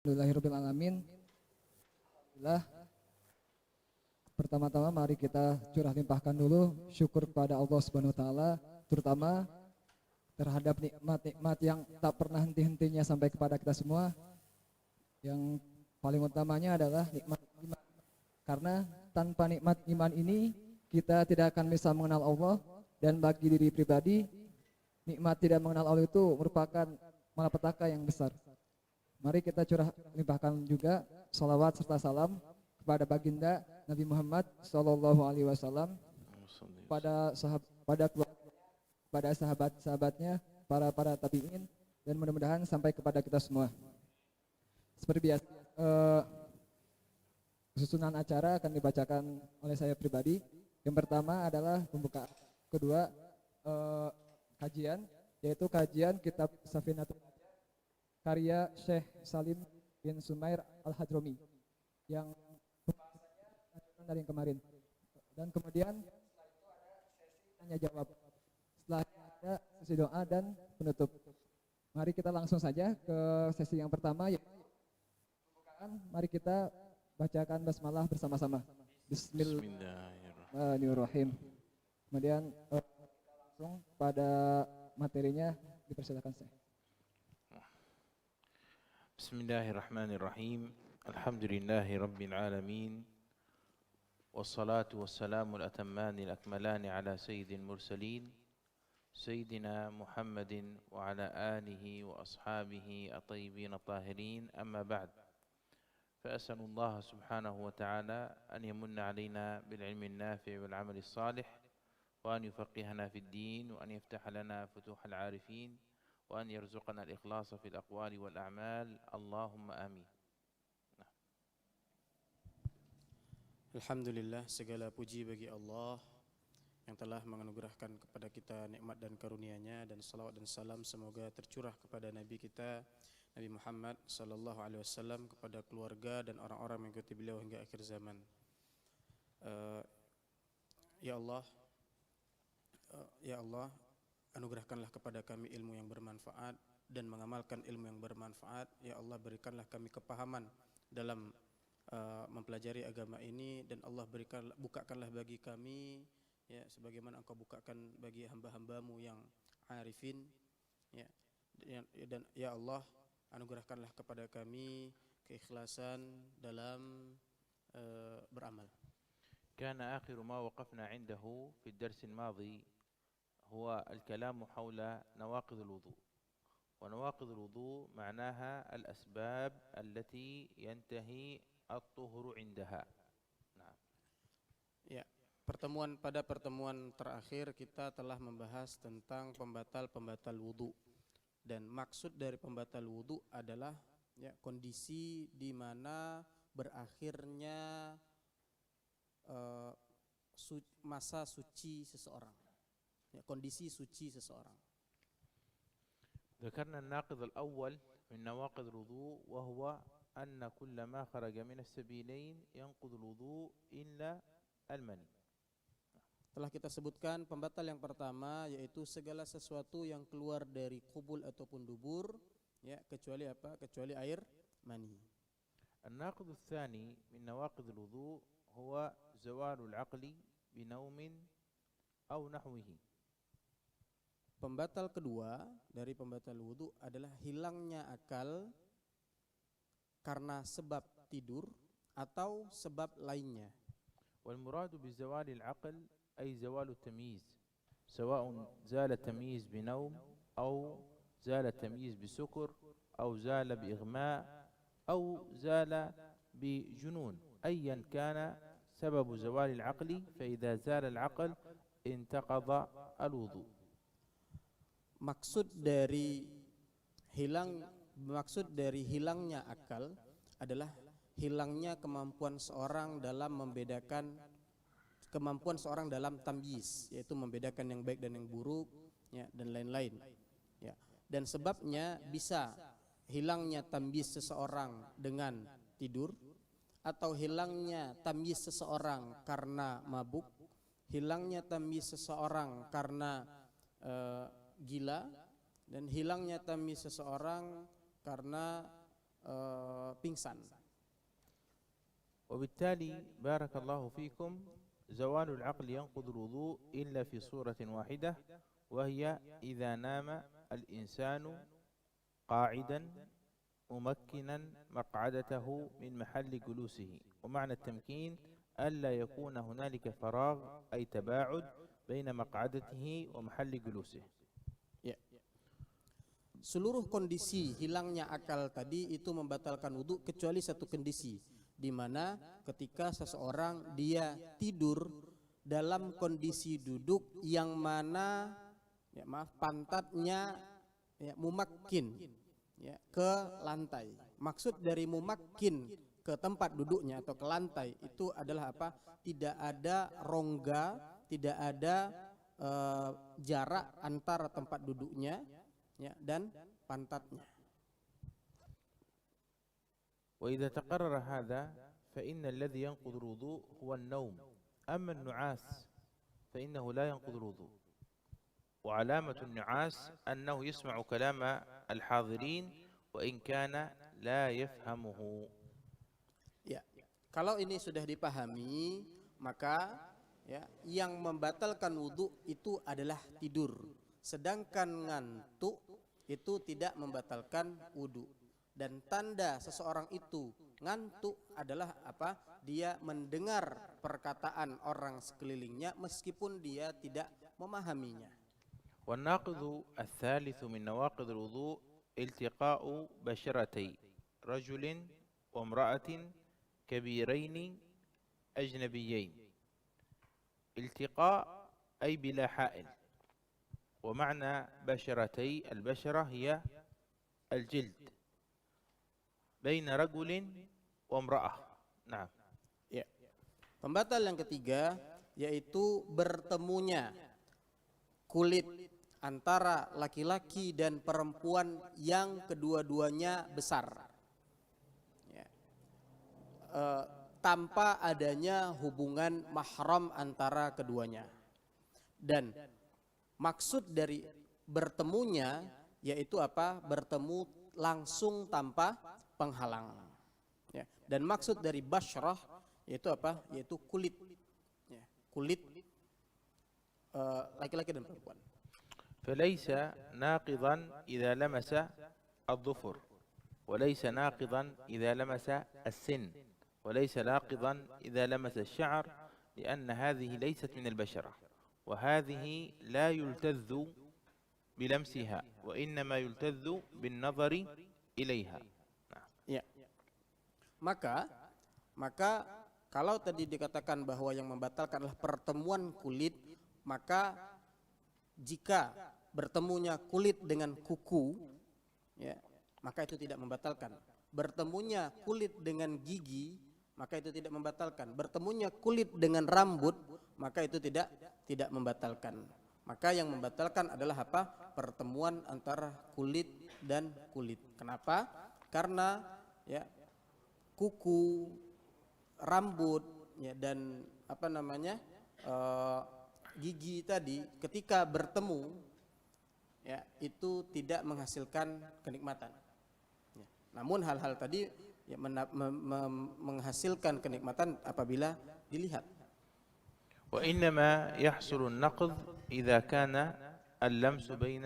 Alhamdulillahirrabbilalamin. Alhamdulillah. Pertama-tama mari kita curah limpahkan dulu syukur kepada Allah Subhanahu wa taala, terutama terhadap nikmat-nikmat yang tak pernah henti-hentinya sampai kepada kita semua. Yang paling utamanya adalah nikmat iman. Karena tanpa nikmat iman ini kita tidak akan bisa mengenal Allah, dan bagi diri pribadi nikmat tidak mengenal Allah itu merupakan malapetaka yang besar. Mari kita curah limpahkan juga salawat serta salam kepada baginda Nabi Muhammad Sallallahu Alaihi Wasallam, pada sahabat-sahabatnya, para tabiin, dan mudah-mudahan sampai kepada kita semua. Seperti biasa, susunan acara akan dibacakan oleh saya pribadi. Yang pertama adalah pembukaan, kedua kajian, yaitu kajian kitab Safinatul karya Syekh Salim bin Sumair Al-Hadromi yang pembahasannya dari yang kemarin. Dan kemudian setelah itu ada sesi tanya jawab. Setelah ada sesi doa dan penutup. Mari kita langsung saja ke sesi yang pertama, yaitu pembukaan. Mari kita bacakan basmalah bersama-sama. Bismillahirrahmanirrahim. Kemudian kita langsung pada materinya, dipersilakan saya. Bismillahirrahmanirrahim. Alhamdulillahi rabbil alamin. Wassalatu wassalamu al-atammani al-akmalani ala sayyidil mursalin Sayyidina Muhammadin wa ala alihi wa ashabihi at-tayyibin at-tahirin. Amma ba'd. فأسأل الله سبحانه وتعالى أن يمن علينا بالعلم النافع والعمل الصالح، وأن يفقهنا في الدين، وأن يفتح لنا فتوح العارفين، وأن يرزقنا الإخلاص في الأقوال والأعمال. اللهم آمين. Alhamdulillah, segala puji bagi Allah yang telah menganugerahkan kepada kita nikmat dan karunia-Nya, dan salawat dan salam semoga tercurah kepada Nabi kita Nabi Muhammad sallallahu alaihi wasallam, kepada keluarga dan orang-orang mengikuti beliau hingga akhir zaman. Ya Allah, anugerahkanlah kepada kami ilmu yang bermanfaat dan mengamalkan ilmu yang bermanfaat. Ya Allah, berikanlah kami kepahaman dalam mempelajari agama ini, dan Allah bukakanlah bagi kami, ya, sebagaimana Engkau bukakan bagi hamba-hambamu yang arifin, ya. Dan ya Allah, anugerahkanlah kepada kami keikhlasan dalam beramal. كان آخر ما وقفنا عنده في الدرس الماضي هو الكلام حول نواقض الوضوء. ونواقض الوضوء معناها الأسباب التي ينتهي الطهر عندها. نعم. Ya, pada pertemuan terakhir kita telah membahas tentang pembatal wudu. Dan maksud dari pembatal wudu adalah, ya, kondisi di mana berakhirnya masa suci seseorang, ya, kondisi suci seseorang. ذكرنا الناقض الأول من نواقض الوضوء، وهو أن كل ما خرج من السبيلين ينقض الوضوء إلا المني. Telah kita sebutkan pembatal yang pertama, yaitu segala sesuatu yang keluar dari kubul ataupun dubur, ya, kecuali apa? Kecuali air mani. الناقض الثاني من نواقض الوضوء هو زوال العقل بنوم أو نحوه. Pembatal kedua dari pembatal wudu adalah hilangnya akal karena sebab tidur atau sebab lainnya. والمراد بزوال العقل أي زوال التمييز، سواء زال التمييز بنوم أو زال التمييز بسكر أو زال بإغماء أو زال بجنون. أيا كان سبب زوال العقل، فإذا زال العقل انتقض الوضوء. Maksud dari hilangnya akal adalah hilangnya kemampuan seorang dalam tamyiz, yaitu membedakan yang baik dan yang buruk, ya, dan lain-lain, ya. Dan sebabnya bisa hilangnya tamyiz seseorang dengan tidur, atau hilangnya tamyiz seseorang karena mabuk, hilangnya tamyiz seseorang karena gila, dan hilangnya tamyiz seseorang karena pingsan. وبالتالي بارك الله فيكم زوال العقل ينقض الوضوء إلا في صورة واحدة، وهي إذا نام الإنسان قاعدا ممكنا مقعدته من محل جلوسه. ومعنى التمكين ألا يكون هنالك فراغ أي تباعد بين مقعدته ومحل جلوسه. Ya. Seluruh kondisi hilangnya akal tadi itu membatalkan wudhu kecuali satu kondisi, di mana ketika seseorang dia tidur dalam kondisi duduk yang mana pantatnya mumakkin ke lantai. Maksud dari mumakkin ke tempat duduknya atau ke lantai itu adalah apa? Tidak ada rongga, tidak ada jarak antara tempat duduknya dan pantatnya. وإذا تقرر هذا فإن الذي ينقض الوضوء هو النوم، أما النعاس فإنه لا ينقض الوضوء. وعلامة النعاس أنه يسمع كلام الحاضرين وإن كان لا يفهمه. Ya, kalau ini sudah dipahami, maka yang membatalkan wudhu itu adalah tidur. Sedangkan ngantuk itu tidak membatalkan wudhu. Dan tanda seseorang itu ngantuk adalah apa? Dia mendengar perkataan orang sekelilingnya meskipun dia tidak memahaminya. والناقض الثالث من نواقض الوضوء التقاء بشرتي رجل وامرأة كبيرين أجنبيين. التقاء أي بلا حائل، ومعنى بشرتي البشرة هي الجلد بين رجل وامرأة. نعم. Ya. Pembatal yang ketiga yaitu bertemunya kulit antara laki-laki dan perempuan yang kedua-duanya besar, tanpa adanya hubungan mahram antara keduanya. Dan maksud dari bertemunya yaitu apa? Bertemu langsung tanpa penghalang. Dan maksud dari basyrah yaitu apa? Yaitu kulit, kulit laki-laki dan perempuan. فليس ناقضا إذا لمس الظفر، وليس ناقضا إذا لمس السن، وليس ناقضا إذا لمس الشعر، لأن هذه ليست من البشرة، وهذه لا يلتذ بلمسها وإنما يلتذ بالنظر إليها. Ya. Maka kalau tadi dikatakan bahwa yang membatalkan adalah pertemuan kulit, maka jika bertemunya kulit dengan kuku, maka itu tidak membatalkan. Bertemunya kulit dengan gigi, maka itu tidak membatalkan. Bertemunya kulit dengan rambut, maka itu tidak membatalkan. Maka yang membatalkan adalah apa? Pertemuan antara kulit dan kulit. Kenapa? Karena kuku, rambut dan gigi tadi ketika bertemu itu tidak menghasilkan kenikmatan. Namun hal-hal tadi menghasilkan kenikmatan apabila dilihat. وإنما يحصل النقض إذا كان اللمس بين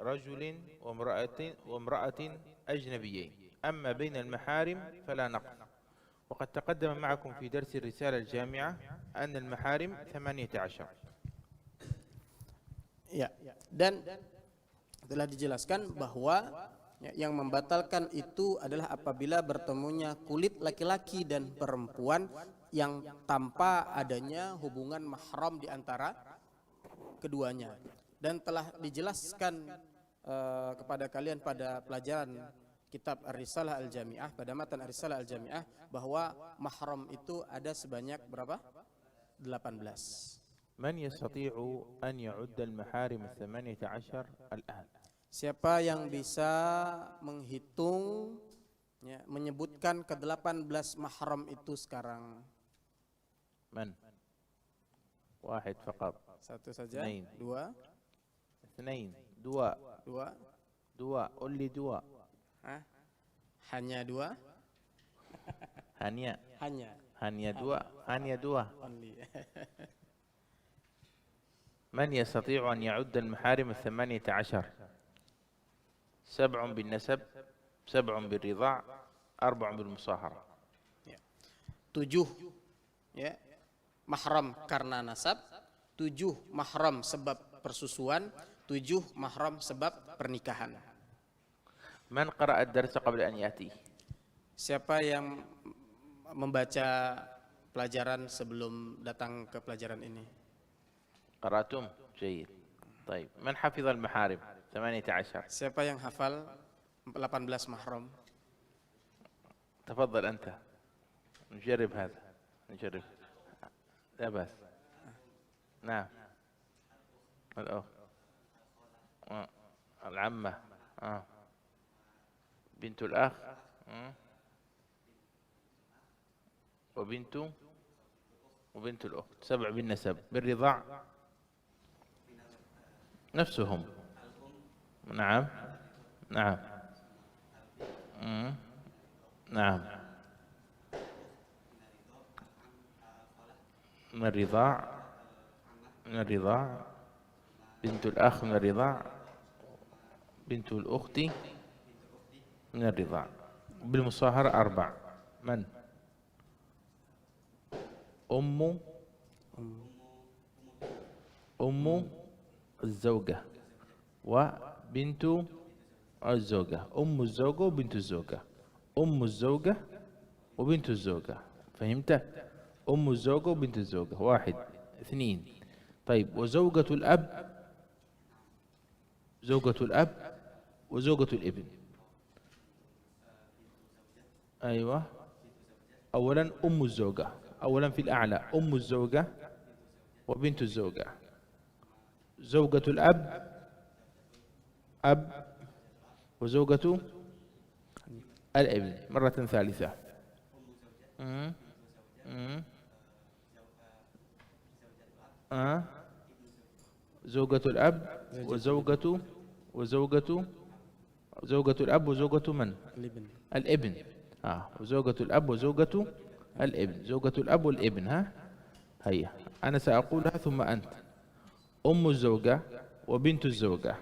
رجل وامرأة أجنبيين، أما بين المحارم فلا نقض. وقد تقدم معكم في درس الرسالة الجامعة أن المحارم 18. Ya, dan telah dijelaskan bahwa yang membatalkan itu adalah apabila bertemunya kulit laki-laki dan perempuan yang tanpa adanya hubungan mahram di antara keduanya. Dan telah dijelaskan kepada kalian pada pelajaran kitab Ar-Risalah Al-Jami'ah, pada matan Ar-Risalah Al-Jami'ah, bahwa mahram itu ada sebanyak berapa? 18. من يستطيع أن يعد المحارم 18 الآن؟ Siapa yang bisa menghitung, menyebutkan ke-18 mahram itu sekarang? من؟ واحد فقط. Satu saja. اثنين. Dua. اثنين. دواء. Dua. دواء. قل لي دواء. Hanya dua. Hanya. Hanya dua. only. من يستطيع أن يعد المحارم 18؟ 7 بالنسب، 7 بالرضاع، 4 بالمصاهرة. 7 ya mahram karena nasab, 7 mahram sebab persusuan, 7 mahram sebab pernikahan. من قرأ الدرس قبل أن يأتي؟ Siapa yang membaca pelajaran sebelum datang ke pelajaran ini? قرأتم؟ جيد. طيب من حفظ المحارم 18؟ Siapa yang hafal 18 mahram? تفضل أنت. نجرب هذا، نجرب. لا بأس. نعم. الأخت، العمة، بنت الأخ، وبنت الأخت. 7 بالنسب، بالرضاع نفسهم. نعم نعم نعم. من الرضاع، بنت الأخ من الرضاع، بنت الأخت من الرضاع. بالمصاهرة 4. من؟ أم الزوجة وبنت الزوجة، أم الزوجة وبنت الزوجة، أم الزوجة وبنت الزوجة. فهمت؟ أم الزوجة وبنت الزوجة 1 2. طيب وزوجة الأب، زوجة الأب وزوجة الابن. أيوة. أولا أم الزوجة، أولا في الأعلى أم الزوجة وبنت الزوجة. زوجة الأب، أب، وزوجة الابن مرة ثالثة. زوجة الأب زوجة الأب وزوجة من؟ الابن. وزوجة الأب وزوجة الابن، زوجة الأب والابن. هيا أنا سأقولها ثم أنت. أم الزوجة وبنت الزوجة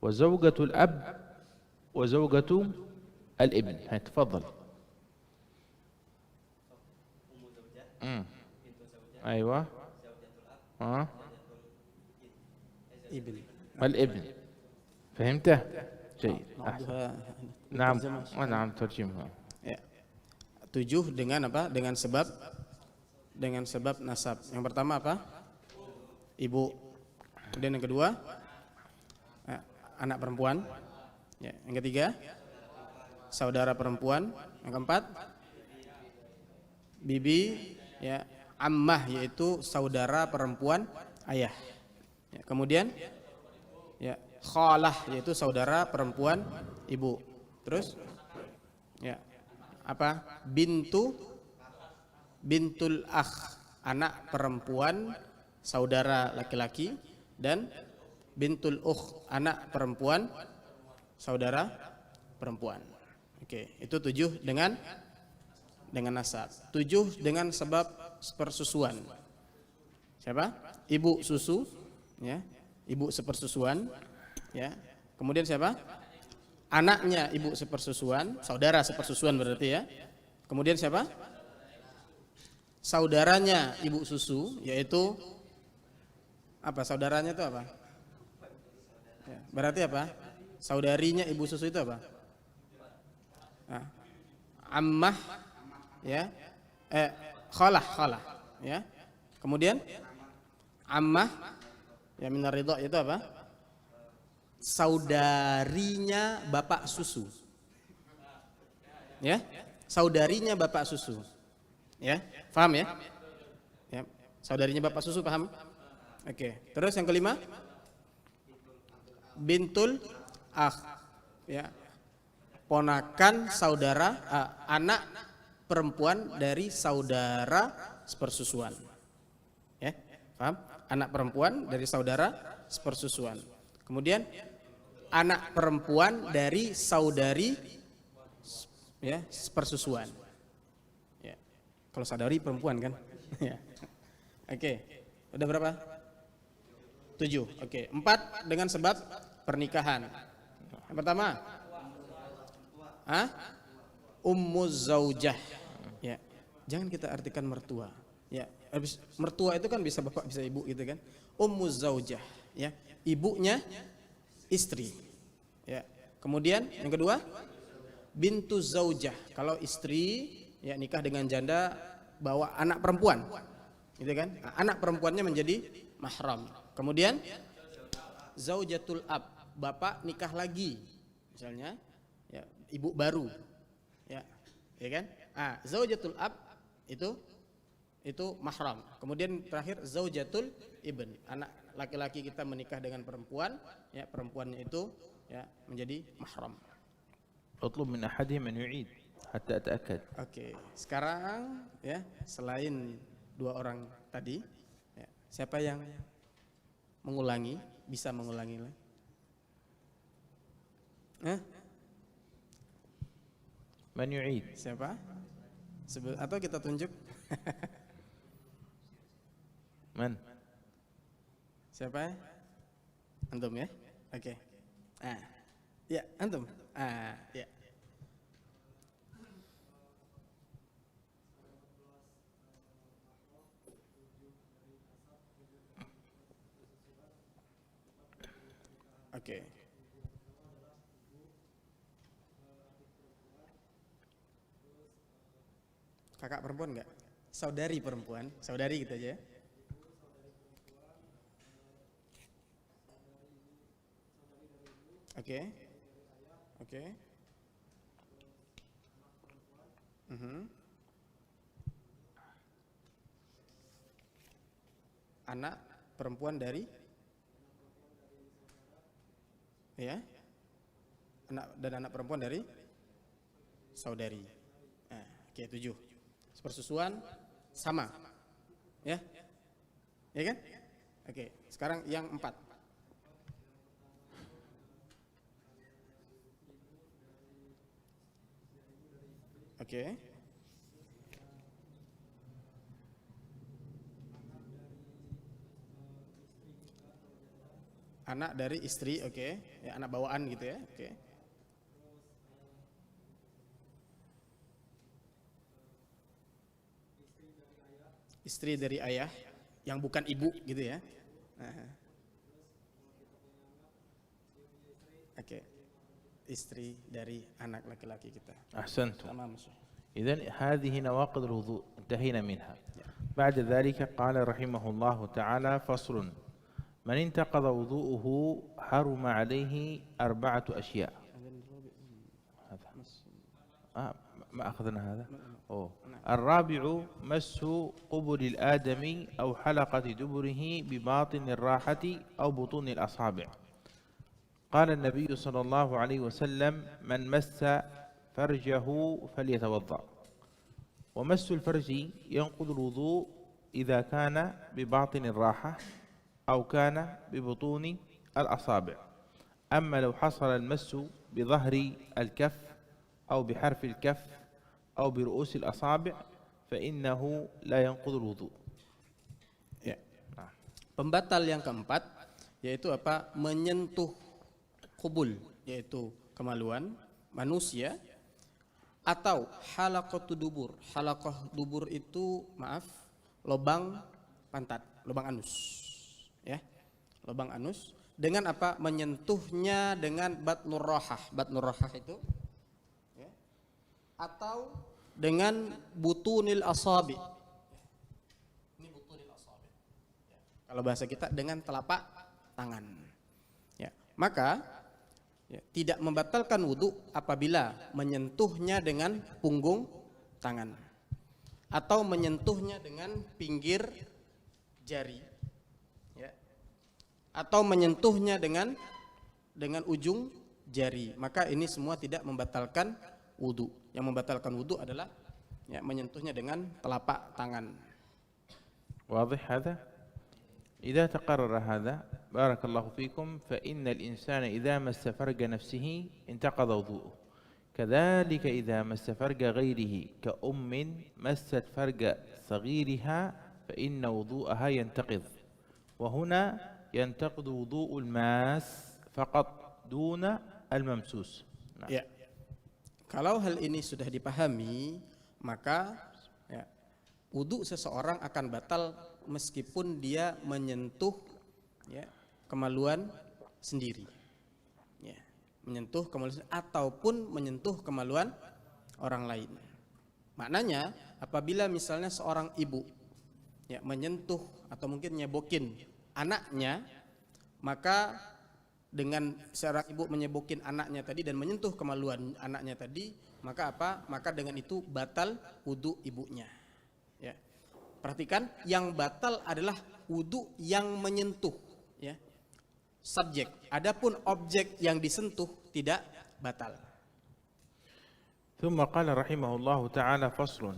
وزوجة الأب وزوجة الابن. هيا تفضل. أيوة. الابن. فهمته؟ جيد. نعم نعم ترجمها. 7 dengan apa? Dengan sebab nasab. Yang pertama apa? Ibu. Kemudian yang kedua anak perempuan. Ya, yang ketiga saudara perempuan. Yang keempat bibi, ya, ammah yaitu saudara perempuan ayah. Ya, kemudian ya khalah yaitu saudara perempuan ibu. Terus ya apa? Bintul akh, anak perempuan saudara laki-laki, dan bintul ukh, anak perempuan saudara perempuan. Oke, itu 7 dengan nasab. 7 dengan sebab persusuan. Siapa? Ibu susu, ya. Ibu sepersusuan, ya. Kemudian siapa? Anaknya ibu sepersusuan, saudara sepersusuan berarti, ya. Kemudian siapa? Saudaranya ibu susu, yaitu apa? Saudaranya itu apa? Ya, berarti apa? Saudarinya ibu susu itu apa? Ammah, ya. Khalah, ya. Kemudian ammah, ya, minar ridha itu apa? Saudarinya bapak susu, ya. Saudarinya bapak susu, ya. Paham, ya? Ya. Saudarinya bapak susu, paham? Oke. Terus yang kelima, bintul akh, ya. Ponakan saudara, anak perempuan dari saudara sepersusuan, ya. Paham? Anak perempuan dari saudara sepersusuan. Kemudian anak perempuan dari saudari ya persusuan. Ya. Kalau sadari perempuan kan? Ya. Oke. Udah berapa? 7. Oke. 4 dengan sebab pernikahan. Yang pertama, Ummuz zaujah. Ya. Jangan kita artikan mertua. Ya. Mertua itu kan bisa bapak, bisa ibu gitu kan. Ummuz zaujah, ya. Ibunya istri. Ya. Kemudian yang kedua, bintu zaujah. Kalau istri ya nikah dengan janda bawa anak perempuan. Gitu kan? Nah, anak perempuannya menjadi mahram. Kemudian zaujatul ab, bapak nikah lagi. Misalnya ya ibu baru. Ya. Ya kan? Ah, zaujatul ab itu mahram. Kemudian terakhir zaujatul ibn, anak laki-laki kita menikah dengan perempuan, ya perempuannya itu ya menjadi mahram. اطلب من أحدهم أن يعيد حتى أتأكد. Oke, sekarang ya selain dua orang tadi, ya, siapa yang mengulangi, bisa mengulangi lagi? من يعيد؟ Siapa? Atau kita tunjuk? من؟ Siapa? Antum ya? Oke. Ya antum. Ya. Oke. Kakak perempuan enggak? Saudari perempuan, saudari gitu aja ya. Oke. Oke. Anak perempuan dari ya. Anak perempuan dari saudari. Oke, 7. Persusuan sama. Ya? Ya kan? Oke, sekarang yang 4. Oke. Anak dari istri, oke. Ya, anak bawaan gitu ya, oke. Istri dari ayah yang bukan ibu gitu ya. Oke. Istri dari anak laki-laki kita. أحسنتم. Tamam. إذن هذه نواقض الوضوء انتهينا منها. بعد ذلك قال رحمه الله تعالى: فصل: من انتقض وضوءه حرم عليه 4 أشياء. هذا ما أخذنا هذا. الرابع: مس قبل الآدمي أو حلقة دبره بباطن الراحة أو بطون الأصابع. قال النبي صلى الله عليه وسلم: من مس فرجه فليتوضأ. ومس الفرج ينقض الوضوء إذا كان بباطن الراحة أو كان ببطون الأصابع. أما لو حصل المس بظهر الكف أو بحرف الكف أو برؤوس الأصابع فإنه لا ينقض الوضوء. Ya. Pembatal yang keempat yaitu apa? Menyentuh kubul, yaitu kemaluan manusia, atau halaqatu dubur. Halaqah dubur itu lubang pantat, lubang anus. Ya. Lubang anus dengan apa? Menyentuhnya dengan batnur rahah. Batnur rahah itu ya. Atau dengan butunil asabi. Ini butunil asabi. Ya. Kalau bahasa kita dengan telapak tangan. Ya. Maka ya, tidak membatalkan wudhu apabila menyentuhnya dengan punggung tangan atau menyentuhnya dengan pinggir jari, ya, atau menyentuhnya dengan ujung jari. Maka ini semua tidak membatalkan wudhu. Yang membatalkan wudhu adalah ya, menyentuhnya dengan telapak tangan. واضح هذا؟ إذا تقرر هذا بارك الله فيكم فإن الإنسان إذا مس فرج نفسه انتقض وضوءه. كذلك إذا مس فرج غيره كأم مست فرج صغيرها فإن وضوءها ينتقض وهنا ينتقض وضوء الماس فقط دون الممسوس. Nah. Ya. Kalau hal ini sudah dipahami, maka ya, wudu seseorang akan batal meskipun dia menyentuh ya, kemaluan sendiri. Ya, menyentuh kemaluan ataupun menyentuh kemaluan orang lain. Maknanya apabila misalnya seorang ibu ya, menyentuh atau mungkin nyebokin anaknya, maka dengan seorang ibu menyebokin anaknya tadi dan menyentuh kemaluan anaknya tadi, maka apa? Maka dengan itu batal wudu ibunya. Ya. Perhatikan, yang batal adalah wudu yang menyentuh, ya. Subjek. Adapun objek yang disentuh tidak batal. ثم قال رحمه الله تعالى فصل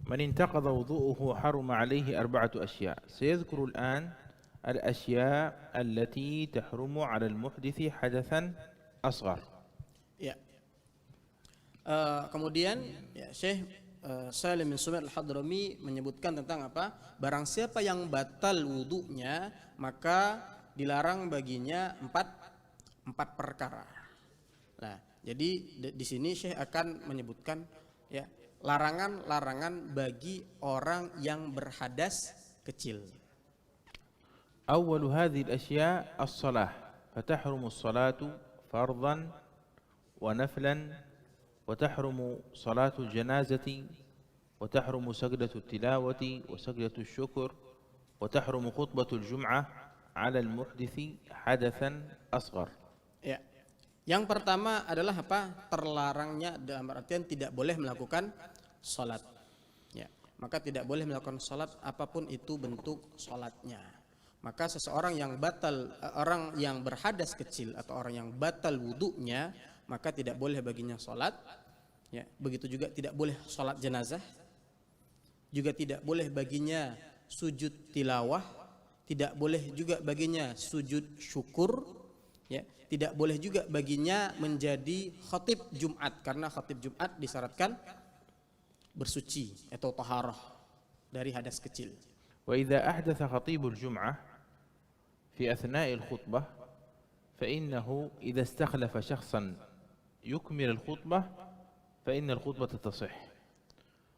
من انتقض وضوءه حرم عليه 4 أشياء. سيذكر الآن الأشياء التي تحرم على المحدث حدثا أصغر. Ya. Kemudian ya, Syekh Salim bin Sumair Al-Hadrami menyebutkan tentang apa? Barang siapa yang batal wudunya, maka dilarang baginya empat perkara. Nah, jadi di sini Syekh akan menyebutkan ya, larangan-larangan bagi orang yang berhadas kecil. أول هذه الأشياء الصلاة فتحرم الصلاة فرضا ونفلا وتحرم صلاة الجنازة وتحرم سجدة التلاوة وسجدة الشكر وتحرم خطبة الجمعة على المحدث حدثا أصغر. Ya. Yang pertama adalah apa? Terlarangnya dalam artian tidak boleh melakukan salat. Ya. Maka tidak boleh melakukan salat apapun itu bentuk salatnya. Maka seseorang yang batal, orang yang berhadas kecil atau orang yang batal wudunya, maka tidak boleh baginya salat. Ya, begitu juga tidak boleh salat jenazah. Juga tidak boleh baginya sujud tilawah, tidak boleh juga baginya sujud syukur, ya, tidak boleh juga baginya menjadi khatib Jumat karena khatib Jumat disyaratkan bersuci atau taharah dari hadas kecil. وإذا أحدث خطيب الجمعة في أثناء الخطبة فإنه إذا استخلف شخصا يكمل الخطبة فإن الخطبة تصح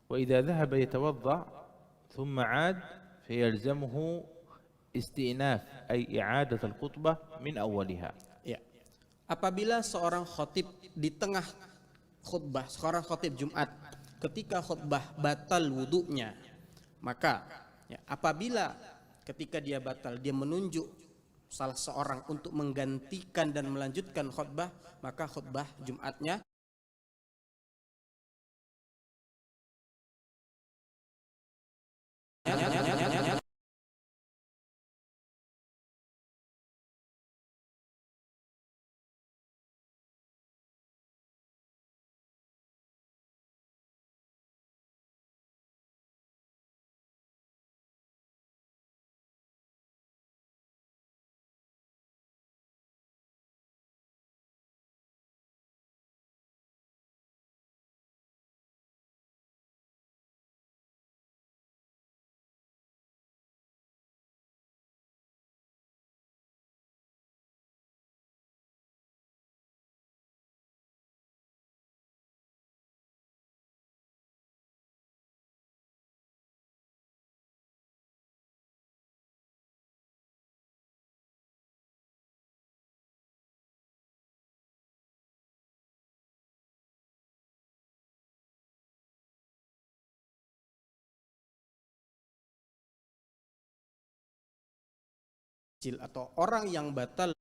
وإذا ذهب يتوضأ ثم عاد فيلزمه استئناف أي إعادة الخطبة من أولها. Ya. Apabila seorang khatib di tengah khutbah, seorang khatib Jumat ketika khutbah batal wudunya, maka ya, apabila ketika dia batal dia menunjuk salah seorang untuk menggantikan dan melanjutkan khutbah, maka khutbah Jumatnya kecil atau orang yang batal